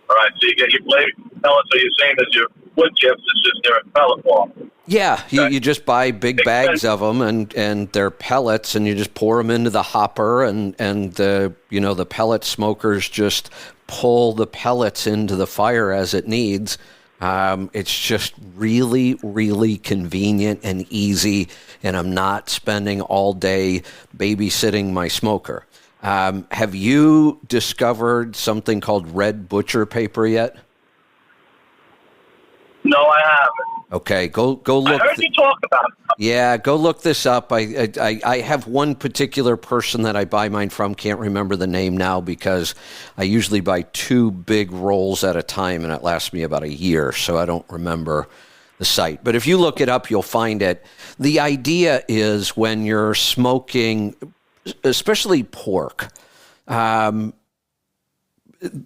All right. So you get your flavored pellets are the same as your wood chips. It's just they're in pellet form. Yeah, you just buy big bags of them, and they're pellets, and you just pour them into the hopper, and the pellet smokers just pull the pellets into the fire as it needs. It's just really, really convenient and easy, and I'm not spending all day babysitting my smoker. Have you discovered something called red butcher paper yet? No, I haven't. Okay, go look. I heard you talk about it. Yeah, go look this up. I have one particular person that I buy mine from. Can't remember the name now because I usually buy 2 big rolls at a time, and it lasts me about a year, so I don't remember the site. But if you look it up, you'll find it. The idea is when you're smoking, especially pork,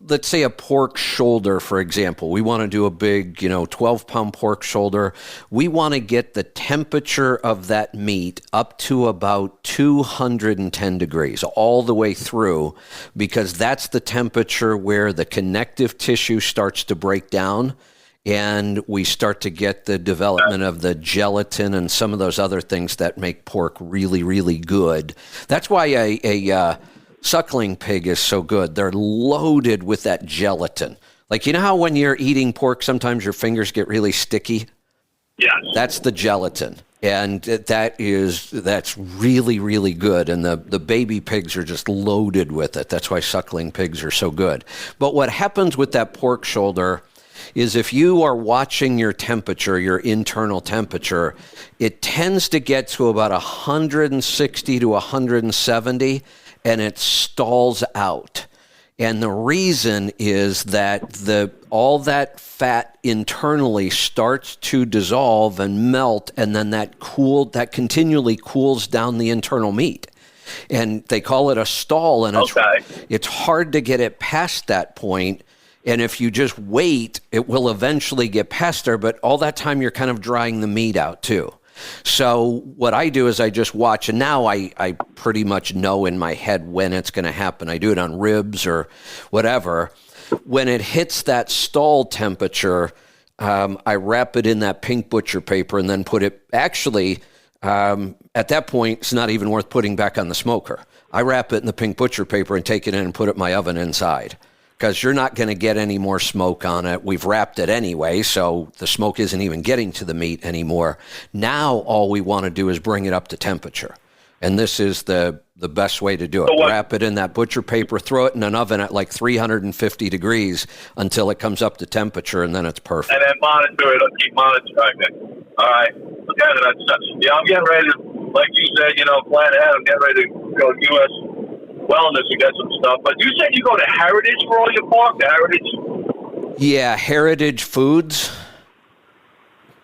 let's say a pork shoulder, for example. We want to do a big, 12-pound pork shoulder. We want to get the temperature of that meat up to about 210 degrees all the way through, because that's the temperature where the connective tissue starts to break down, and we start to get the development of the gelatin and some of those other things that make pork really, really good. That's why a suckling pig is so good. They're loaded with that gelatin. Like, you know how when you're eating pork, sometimes your fingers get really sticky? Yes. That's the gelatin. And that's really, really good. And the baby pigs are just loaded with it. That's why suckling pigs are so good. But what happens with that pork shoulder is if you are watching your temperature, your internal temperature, it tends to get to about 160 to 170, and it stalls out. And the reason is that all that fat internally starts to dissolve and melt, and then that continually cools down the internal meat. And they call it a stall, and it's hard to get it past that point. And if you just wait, it will eventually get past there, but all that time you're kind of drying the meat out too. So what I do is I just watch, and now I pretty much know in my head when it's going to happen. I do it on ribs or whatever. When it hits that stall temperature, I wrap it in that pink butcher paper and then put it, actually, at that point, it's not even worth putting back on the smoker. I wrap it in the pink butcher paper and take it in and put it in my oven inside, because you're not going to get any more smoke on it. We've wrapped it anyway, so the smoke isn't even getting to the meat anymore. Now all we want to do is bring it up to temperature. And this is the best way to do it. Wrap it in that butcher paper, throw it in an oven at like 350 degrees until it comes up to temperature, and then it's perfect. And then monitor it. Keep monitoring it. All right. Okay, I'm getting ready to, like you said, plan ahead. I'm getting ready to go U.S. Wellness and get some stuff. But you said you go to Heritage for all your pork, the Heritage? Yeah, Heritage Foods.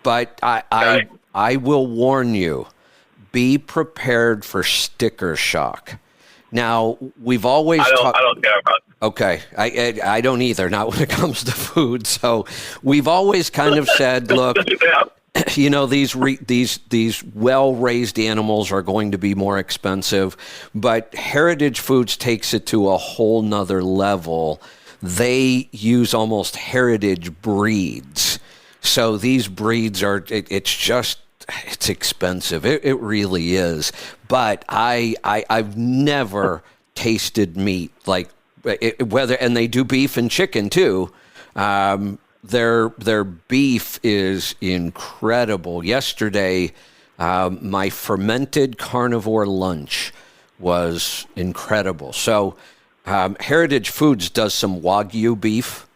But I will warn you, be prepared for sticker shock. Now, we've always I don't care about it. Okay, I don't either, not when it comes to food. So we've always kind of said, look, Yeah. you know, these well-raised animals are going to be more expensive, but Heritage Foods takes it to a whole nother level. They use almost heritage breeds. So these breeds are, it's expensive. It really is. But I've never tasted meat like and they do beef and chicken too. Their beef is incredible. Yesterday, my fermented carnivore lunch was incredible. So Heritage Foods does some Wagyu beef.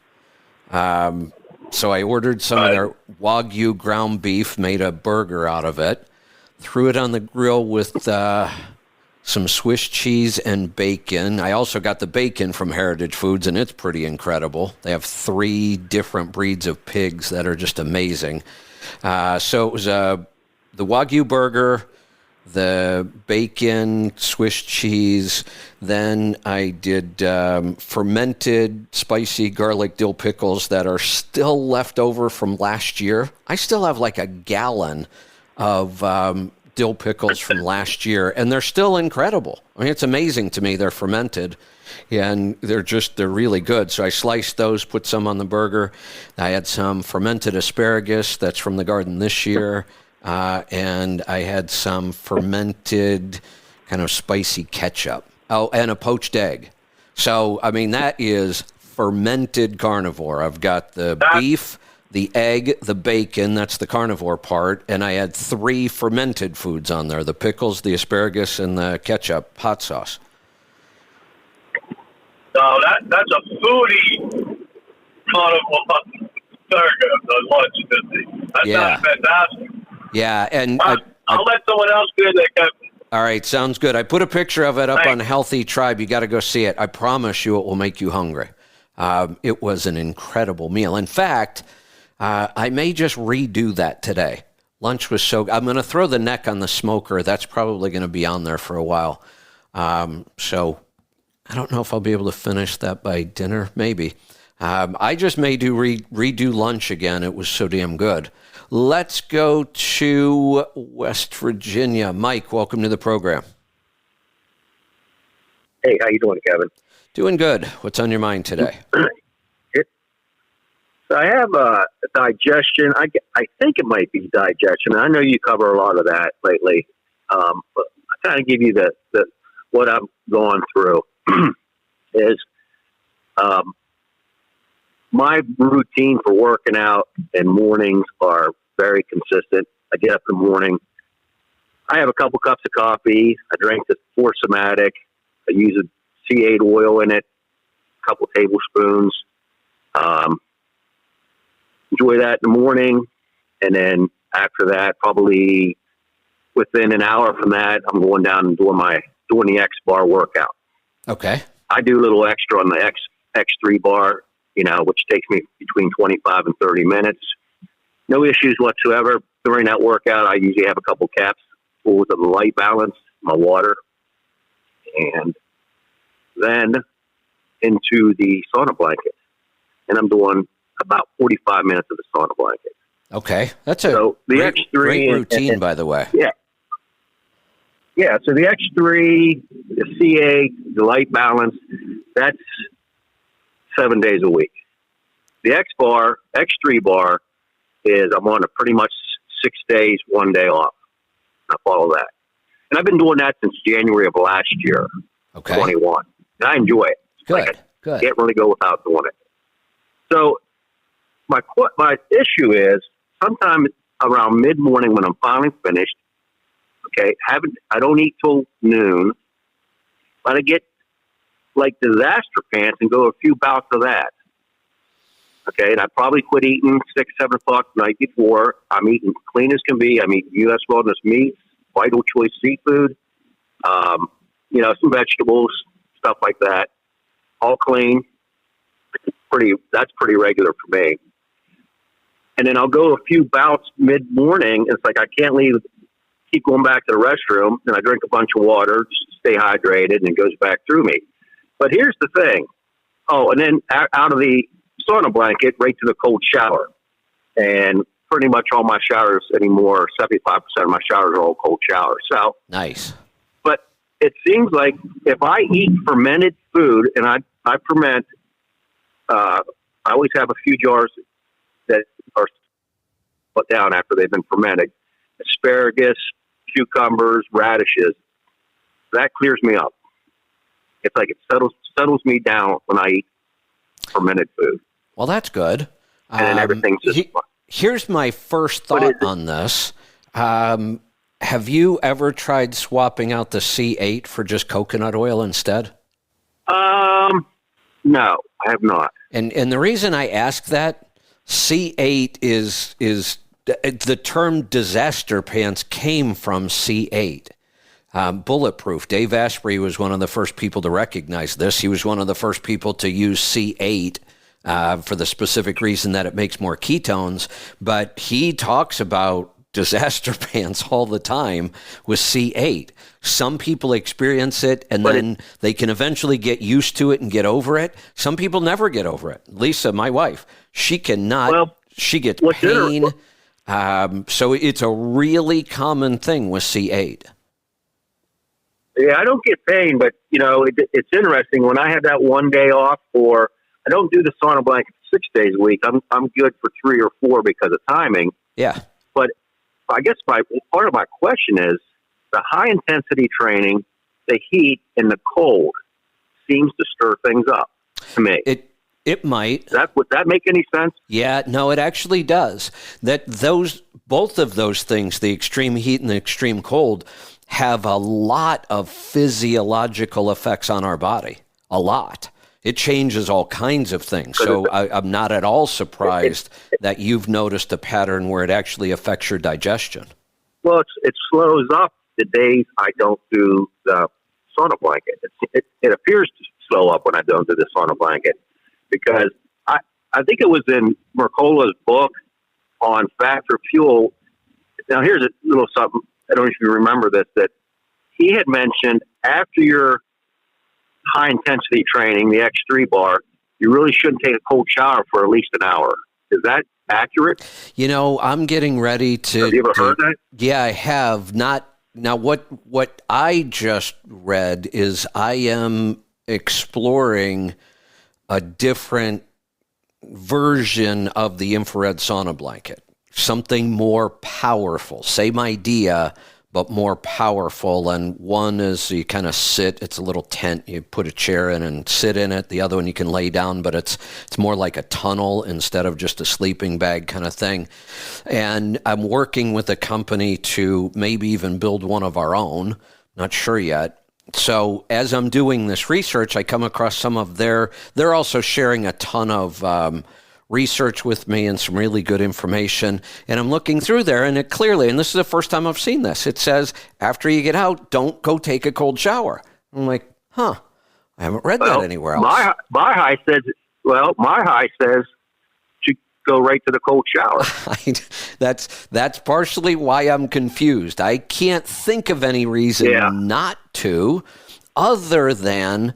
So I ordered some of their Wagyu ground beef, made a burger out of it, threw it on the grill with some Swiss cheese and bacon. I also got the bacon from Heritage Foods, and it's pretty incredible. They have 3 different breeds of pigs that are just amazing. So it was the Wagyu burger, the bacon, Swiss cheese. Then I did fermented spicy garlic dill pickles that are still left over from last year. I still have like a gallon of dill pickles from last year, and they're still incredible. I mean, it's amazing to me. They're fermented, and they're really good. So I sliced those, put some on the burger. I had some fermented asparagus that's from the garden this year. And I had some fermented kind of spicy ketchup. Oh, and a poached egg. So, I mean, that is fermented carnivore. I've got the beef, the egg, the bacon, that's the carnivore part, and I had 3 fermented foods on there, the pickles, the asparagus, and the ketchup hot sauce. No, that's a foodie carnival burger lunch. That sounds fantastic. Yeah, and I'll let someone else do that. All right, sounds good. I put a picture of it up on Healthy Tribe. You got to go see it. I promise you it will make you hungry. It was an incredible meal. In fact, I may just redo that today. Lunch was so good. I'm going to throw the neck on the smoker. That's probably going to be on there for a while. So I don't know if I'll be able to finish that by dinner. Maybe. I just may redo lunch again. It was so damn good. Let's go to West Virginia. Mike, welcome to the program. Hey, how you doing, Kevin? Doing good. What's on your mind today? So I have digestion. I think it might be digestion. I know you cover a lot of that lately. But I kind of give you the what I'm going through is my routine for working out in mornings are very consistent. I get up in the morning. I have a couple cups of coffee. I drink the Forsomatic. I use a C8 oil in it, a couple tablespoons. Enjoy that in the morning. And then after that, probably within an hour from that, I'm going down and doing the X bar workout. Okay. I do a little extra on the X3 bar, which takes me between 25 and 30 minutes. No issues whatsoever. During that workout, I usually have a couple caps full of the Light Balance, my water, and then into the sauna blanket. And I'm doing about 45 minutes of the sauna blanket. Okay. That's a so the great, X3 great routine, by the way. Yeah. Yeah, so the X3, the C8, the Light Balance, that's 7 days a week. The X3 bar, is I'm on a pretty much 6 days, 1 day off. I follow that. And I've been doing that since January of last year, 21. And I enjoy it. Good. I can't really go without doing it. So my issue is sometime around mid-morning when I'm finally finished, okay, I don't eat till noon, but I get like disaster pants and go a few bouts of that. Okay, and I probably quit eating 6, 7 o'clock the night before. I'm eating clean as can be. I'm eating U.S. Wellness meats, Vital Choice seafood, some vegetables, stuff like that. All clean. That's pretty regular for me. And then I'll go a few bouts mid-morning. It's like I can't leave keep going back to the restroom, and I drink a bunch of water just to stay hydrated, and it goes back through me. But here's the thing. Oh, and then out of the sauna blanket, right to the cold shower. And pretty much all my showers anymore, 75% of my showers are all cold showers. So Nice. but it seems like if I eat fermented food, and I ferment, I always have a few jars that are put down after they've been fermented. Asparagus, cucumbers, radishes. That clears me up. It's like it settles me down when I eat fermented food. Well, that's good. And then everything's just fine. Here's my first thought on this. Have you ever tried swapping out the C8 for just coconut oil instead? No, I have not. And the reason I ask that, C8 is the term disaster pants came from C8. Bulletproof. Dave Asprey was one of the first people to recognize this. He was one of the first people to use C8 for the specific reason that it makes more ketones. But he talks about disaster pants all the time with C8. Some people experience it and then they can eventually get used to it and get over it. Some people never get over it. Lisa, my wife, she cannot. Well, she gets pain. So it's a really common thing with C8. Yeah, I don't get pain, but it's interesting. When I had that one day off, or I don't do the sauna blanket 6 days a week. I'm good for 3 or 4 because of timing. Yeah. But I guess part of my question is the high intensity training, the heat and the cold seems to stir things up to me. It might. Would that make any sense? Yeah, no, it actually does. Both of those things, the extreme heat and the extreme cold, have a lot of physiological effects on our body. A lot. It changes all kinds of things. So I'm not at all surprised that you've noticed a pattern where it actually affects your digestion. Well, it slows up the days I don't do the sauna blanket. It appears to slow up when I don't do the sauna blanket, because I think it was in Mercola's book on Fat for Fuel. Now, here's a little something. I don't know if you remember this, that he had mentioned after your high intensity training, the X3 bar, you really shouldn't take a cold shower for at least an hour. Is that accurate? I'm getting ready to. Have you ever heard that? Yeah, I have. Not now. What I just read is I am exploring a different version of the infrared sauna blanket. Something more powerful. Same idea, but more powerful. And one is you kind of sit. It's a little tent. You put a chair in and sit in it. The other one you can lay down, but it's more like a tunnel instead of just a sleeping bag kind of thing. And I'm working with a company to maybe even build one of our own. Not sure yet. So as I'm doing this research, I come across some of they're also sharing a ton of research with me and some really good information. And I'm looking through there, and it clearly, and this is the first time I've seen this, it says, after you get out, don't go take a cold shower. I'm like, I haven't read that anywhere else. My high says to go right to the cold shower. That's partially why I'm confused. I can't think of any reason not to, other than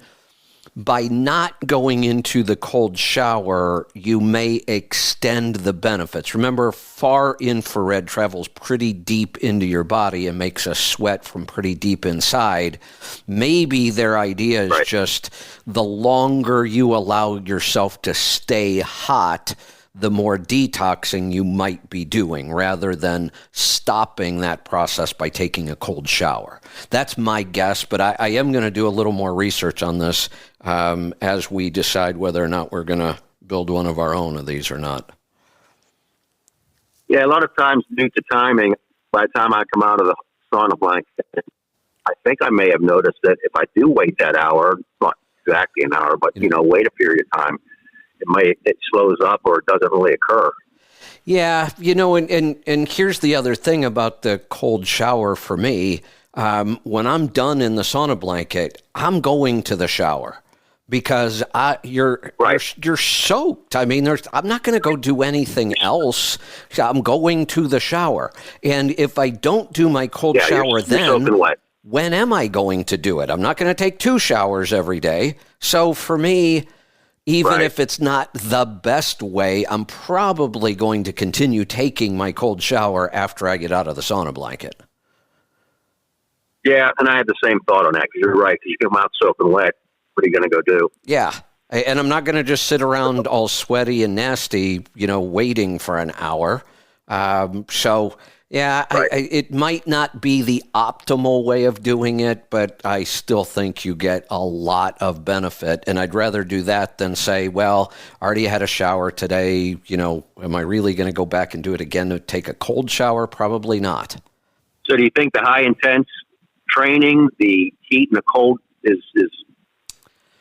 by not going into the cold shower, you may extend the benefits. Remember, far infrared travels pretty deep into your body and makes us sweat from pretty deep inside. Maybe their idea is just the longer you allow yourself to stay hot, the more detoxing you might be doing, rather than stopping that process by taking a cold shower. That's my guess, but I am going to do a little more research on this as we decide whether or not we're going to build one of our own of these or not. Yeah, a lot of times due to timing, by the time I come out of the sauna blanket, I think I may have noticed that if I do wait that hour, not exactly an hour, but, wait a period of time, it slows up or it doesn't really occur. Yeah, and here's the other thing about the cold shower for me. When I'm done in the sauna blanket, I'm going to the shower because you're soaked. I mean, I'm not going to go do anything else. I'm going to the shower, and if I don't do my cold shower, you're then soaking wet. when am I going to do it? I'm not going to take 2 showers every day. So for me, even if it's not the best way, I'm probably going to continue taking my cold shower after I get out of the sauna blanket. Yeah, and I had the same thought on that, because you're right. Because you come out soaking wet, what are you going to go do? Yeah. And I'm not going to just sit around all sweaty and nasty, waiting for an hour. It might not be the optimal way of doing it, but I still think you get a lot of benefit. And I'd rather do that than say, well, I already had a shower today. Am I really going to go back and do it again to take a cold shower? Probably not. So do you think the high intense training, the heat and the cold is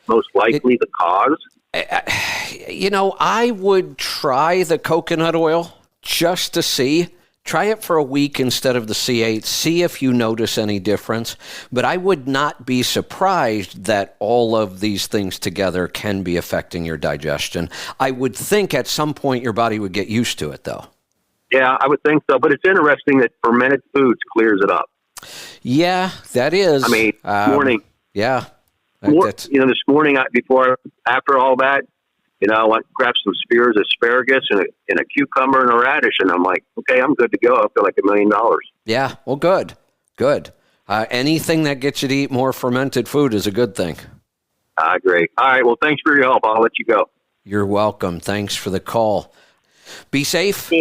most likely the cause? I would try the coconut oil just to see. Try it for a week instead of the C8. See if you notice any difference. But I would not be surprised that all of these things together can be affecting your digestion. I would think at some point your body would get used to it, though. Yeah, I would think so. But it's interesting that fermented foods clears it up. Yeah, that is. I mean, morning. Yeah. This morning, after all that, I went grab some spears of asparagus and a cucumber and a radish, and I'm like, okay, I'm good to go. I feel like $1 million. Yeah, well, good. Anything that gets you to eat more fermented food is a good thing. I agree. All right, well, thanks for your help. I'll let you go. You're welcome. Thanks for the call. Be safe,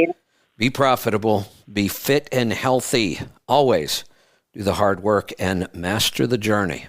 be profitable, be fit and healthy. Always do the hard work and master the journey.